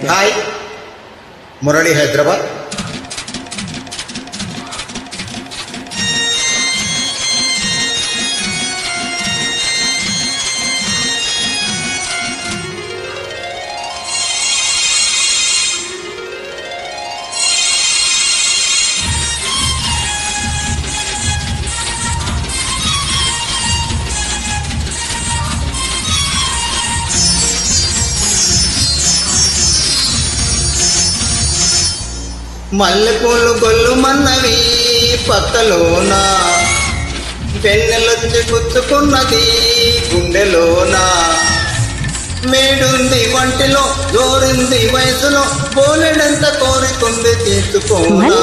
Hi Murali Hyderabad. మల్లెపూలు గొల్లుమన్నవి పక్కలోన, వెన్నెలొచ్చి గుచ్చుకున్నది గుండెలోన. మేడుంది వంటిలో జోరింది వయసులో, బోలెడంత కోరికుంది తీసుకోనా.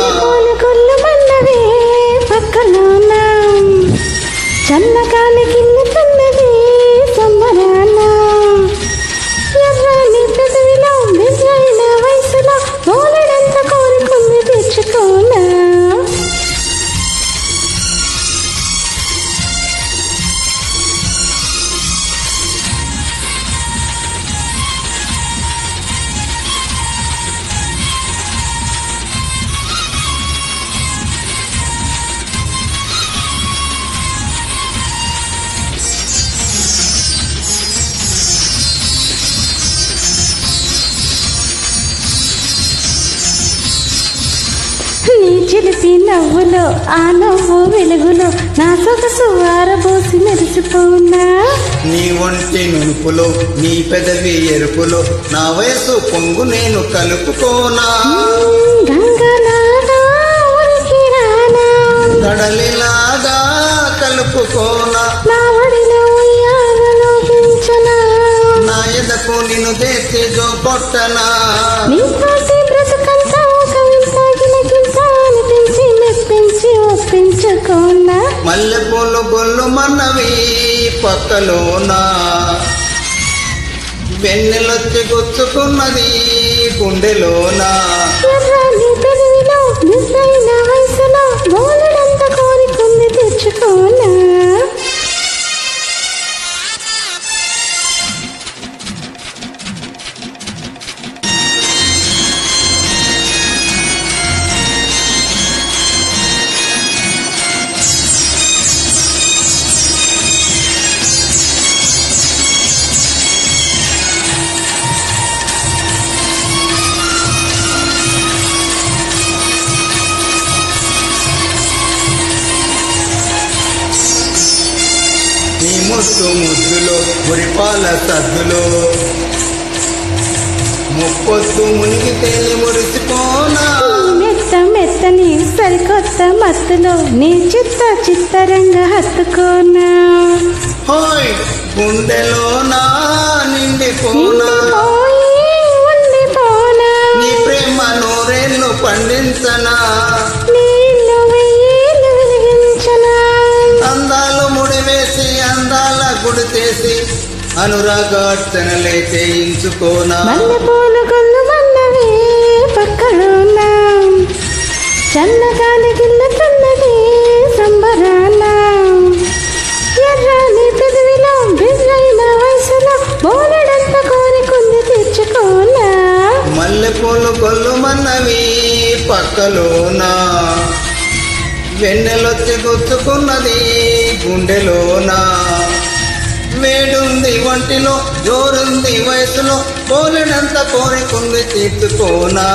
చల్లగాలి కిందుతున్నది సంబరాన, ఎర్రని పెదవిలో బిజైన వయసులో, బోలెడంత కోరికుంది తీర్చుకోనా. నీ చిలిపి నవ్వులో, ఆ నవ్వు వెలుగులో, నా సొగసు ఆరబోసి మెరిసిపోనా. నీ ఒంటి నునుపులో, నీ పెదవి ఎరుపులో, నా వయసు పొంగు నేను కలుపుకోనా. గంగలాగా ఉరికి రానా, కడలిలాగా కలుపుకోనా. నా ఒడిలో ఉయ్యాలలో గించనా, నా ఎదకు నిన్ను తెచ్చి జో కొట్టనా. నీతోటి బ్రతుకంతా ఒక వింత గిలకింత అనిపించి మెప్పించి ఒప్పించుకోనా. మల్లెపూలు గొల్లుమన్నవి పక్కలోన, వెన్నెలొచ్చి గుచ్చుకున్నది గుండెలోన. ఎర్రని పెదవిలో బిజైన వయసులో, బోలెడంత కోరికుంది తెచ్చుకోనా. నీ ముద్దు ముద్దులో, మురిపాల సద్దులో, ముప్పొద్దు మునిగి తేలి మురిసిపోనా. మెత్త మెత్తని సరికొత్త మత్తులో, నీ చిత్తరంగ హత్తుకోనా. హోయ్ గుండెలోనా నిండిపోనా. ఉండిపోనా, నీ ప్రేమ నూరేళ్ళు పండించనా. నీళ్ళు వెయ్యేళ్ళు వెలిగించనా. అందాలు ముడివేసి అందాల గుడి చేసి, అనురాగార్చనలే చేయించుకోనా. మల్లెపూలు గొల్లుమన్నవి పక్కలోన, చల్లగాలి గిల్లుతున్నది సంబరాన. ఎర్రని పెదవిలో బిజైన వయసులో, బోలెడంత కోరికుంది తీర్చుకోనా. మల్లెపూలు గొల్లుమన్నవి పక్కలోన, వెన్నెలొచ్చి గుచ్చుకున్నది గుండెలోన. వేడుంది వంటిలో జోరుంది వయసులో, బోలెడంత కోరికుంది తీర్చుకోనా.